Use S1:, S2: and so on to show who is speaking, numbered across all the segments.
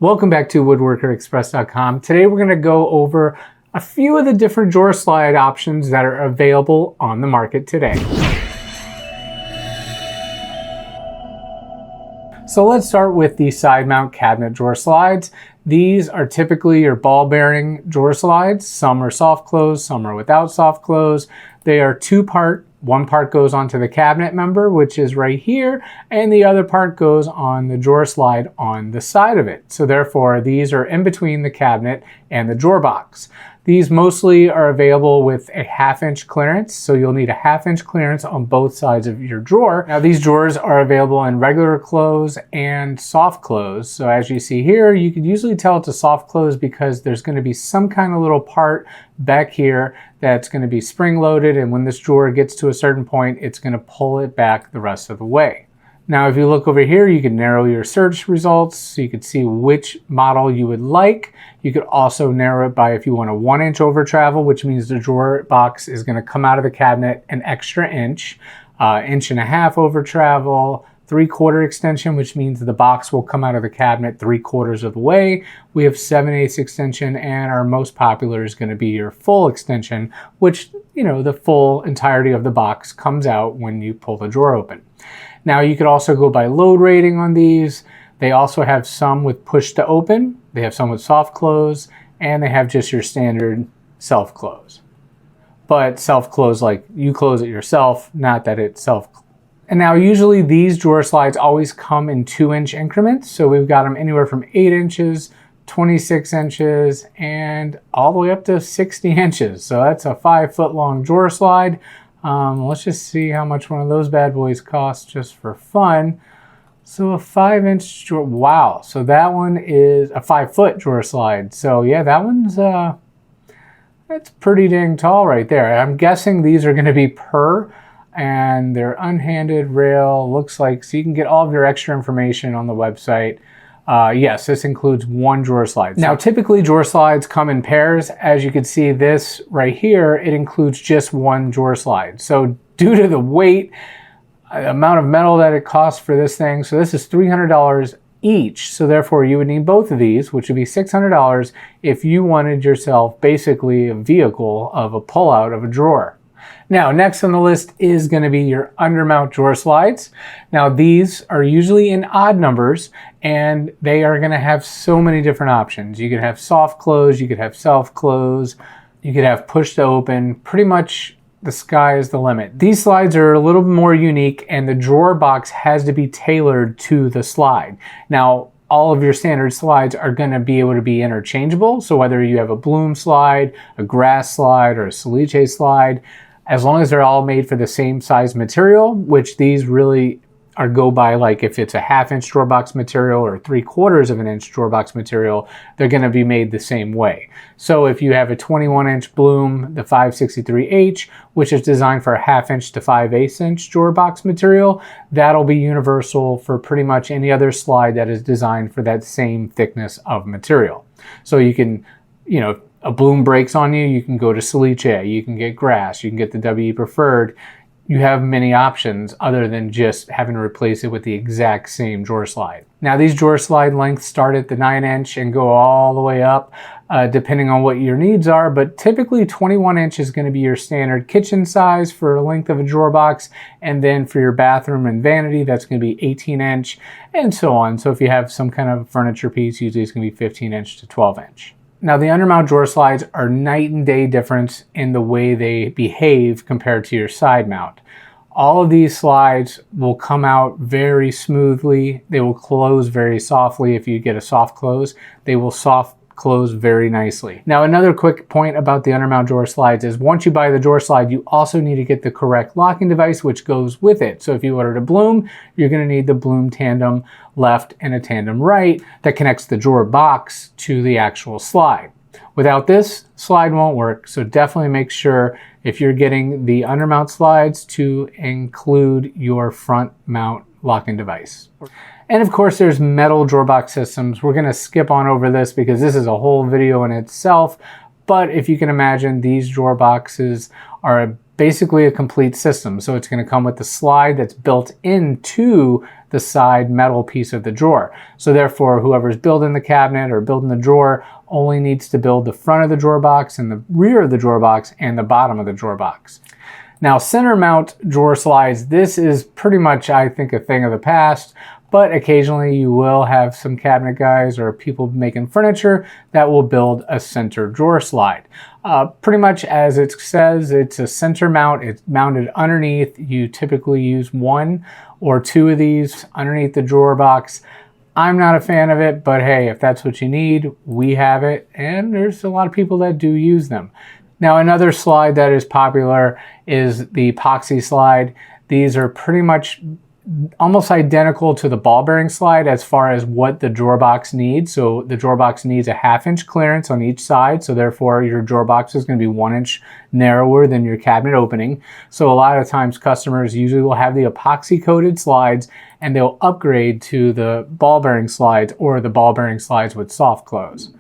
S1: Welcome back to Express.com. Today we're going to go over a few of the different drawer slide options that are available on the market today. So let's start with the side mount cabinet drawer slides. These are typically your ball bearing drawer slides. Some are soft close, some are without soft close. They are two-part. One part goes onto the cabinet member, which is right here, and the other part goes on the drawer slide on the side of it. So therefore, these are in between the cabinet and the drawer box. These mostly are available with a 1/2 inch clearance, so you'll need a 1/2 inch clearance on both sides of your drawer. Now these drawers are available in regular close and soft close. So as you see here, you can usually tell it's a soft close because there's going to be some kind of little part back here that's going to be spring loaded, and when this drawer gets to a certain point, it's going to pull it back the rest of the way. Now, if you look over here, you can narrow your search results so you can see which model you would like. You could also narrow it by if you want a 1 inch over travel, which means the drawer box is going to come out of the cabinet an extra inch, 1.5 inch over travel, 3/4 extension, which means the box will come out of the cabinet 3/4 of the way. We have 7/8 extension, and our most popular is going to be your full extension, which, the full entirety of the box comes out when you pull the drawer open. Now you could also go by load rating on these. They also have some with push to open, they have some with soft close, and they have just your standard self close. But self close like you close it yourself, not that it's self. And now usually these drawer slides always come in 2 inch increments. So we've got them anywhere from 8 inches, 26 inches, and all the way up to 60 inches. So that's a 5-foot long drawer slide. Let's just see how much one of those bad boys costs just for fun. So a 5-inch drawer, wow. So that one is a 5-foot drawer slide. So yeah, that one's, that's pretty dang tall right there. I'm guessing these are gonna be per, and they're unhanded rail, looks like, so you can get all of your extra information on the website. Yes, this includes 1 drawer slide. Now, typically drawer slides come in pairs. As you can see, this right here, it includes just 1 drawer slide. So due to the weight, amount of metal that it costs for this thing, so this is $300 each. So therefore you would need both of these, which would be $600 if you wanted yourself basically a vehicle of a pullout of a drawer. Now, next on the list is going to be your undermount drawer slides. Now, these are usually in odd numbers, and they are going to have so many different options. You could have soft close, you could have self close, you could have push to open. Pretty much the sky is the limit. These slides are a little bit more unique, and the drawer box has to be tailored to the slide. Now, all of your standard slides are going to be able to be interchangeable. So whether you have a bloom slide, a grass slide, or a celiche slide, as long as they're all made for the same size material, which these really are go by, like if it's a 1/2 inch drawer box material or 3/4 of an inch drawer box material, they're going to be made the same way. So if you have a 21 inch bloom, the 563H, which is designed for a 1/2 inch to 5/8 inch drawer box material, that'll be universal for pretty much any other slide that is designed for that same thickness of material. So you can, if a bloom breaks on you, you can go to celiche, you can get grass, you can get the WE preferred. You have many options other than just having to replace it with the exact same drawer slide. Now these drawer slide lengths start at the 9 inch and go all the way up depending on what your needs are, but typically 21 inch is going to be your standard kitchen size for a length of a drawer box, and then for your bathroom and vanity, that's going to be 18 inch, and so on. So if you have some kind of furniture piece, usually it's going to be 15 inch to 12 inch. Now the undermount drawer slides are night and day difference in the way they behave compared to your side mount. All of these slides will come out very smoothly. They will close very softly. If you get a soft close, they will soft close very nicely. Now another quick point about the undermount drawer slides is once you buy the drawer slide, you also need to get the correct locking device which goes with it. So if you ordered a bloom, you're going to need the bloom tandem left and a tandem right that connects the drawer box to the actual slide. Without this, slide won't work, so definitely make sure if you're getting the undermount slides to include your front mount locking device. And of course there's metal drawer box systems. We're going to skip on over this because this is a whole video in itself, but if you can imagine, these drawer boxes are a basically a complete system. So it's going to come with the slide that's built into the side metal piece of the drawer. So therefore, whoever's building the cabinet or building the drawer only needs to build the front of the drawer box and the rear of the drawer box and the bottom of the drawer box. Now, center mount drawer slides, this is pretty much, I think, a thing of the past, but occasionally you will have some cabinet guys or people making furniture that will build a center drawer slide. Pretty much as it says, it's a center mount. It's mounted underneath. You typically use 1 or 2 of these underneath the drawer box. I'm not a fan of it, but hey, if that's what you need, we have it, and there's a lot of people that do use them. Now, another slide that is popular is the epoxy slide. These are pretty much almost identical to the ball bearing slide as far as what the drawer box needs. So the drawer box needs a 1/2 inch clearance on each side. So therefore your drawer box is going to be 1 inch narrower than your cabinet opening. So a lot of times customers usually will have the epoxy coated slides and they'll upgrade to the ball bearing slides or the ball bearing slides with soft close.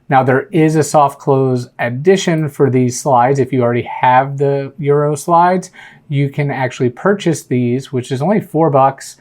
S1: Now there is a soft close addition for these slides. If you already have the Euro slides, you can actually purchase these, which is only $4.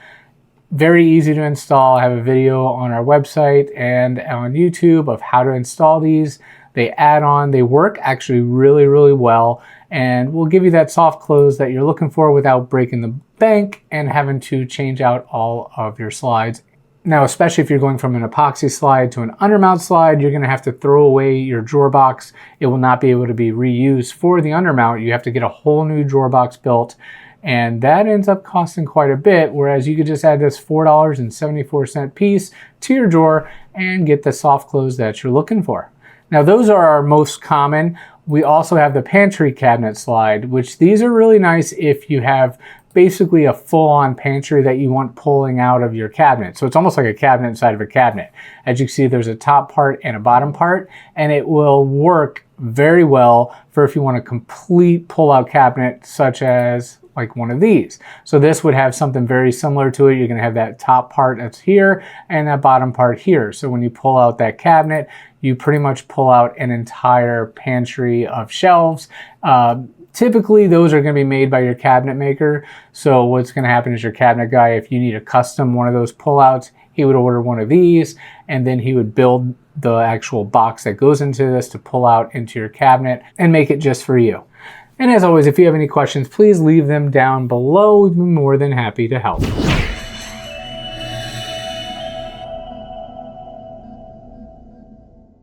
S1: Very easy to install. I have a video on our website and on YouTube of how to install these. They add on, they work actually really, really well, and will give you that soft close that you're looking for without breaking the bank and having to change out all of your slides. Now, especially if you're going from an epoxy slide to an undermount slide, you're going to have to throw away your drawer box. It will not be able to be reused for the undermount. You have to get a whole new drawer box built, and that ends up costing quite a bit, whereas you could just add this $4.74 piece to your drawer and get the soft close that you're looking for. Now, those are our most common. We also have the pantry cabinet slide, which these are really nice if you have basically a full-on pantry that you want pulling out of your cabinet. So it's almost like a cabinet inside of a cabinet. As you can see, there's a top part and a bottom part, and it will work very well for if you want a complete pull-out cabinet, such as like one of these. So this would have something very similar to it. You're going to have that top part that's here and that bottom part here. So when you pull out that cabinet, you pretty much pull out an entire pantry of shelves. Typically, those are going to be made by your cabinet maker. So what's going to happen is your cabinet guy, if you need a custom one of those pullouts, he would order one of these, and then he would build the actual box that goes into this to pull out into your cabinet and make it just for you. And as always, if you have any questions, please leave them down below. We'd be more than happy to help.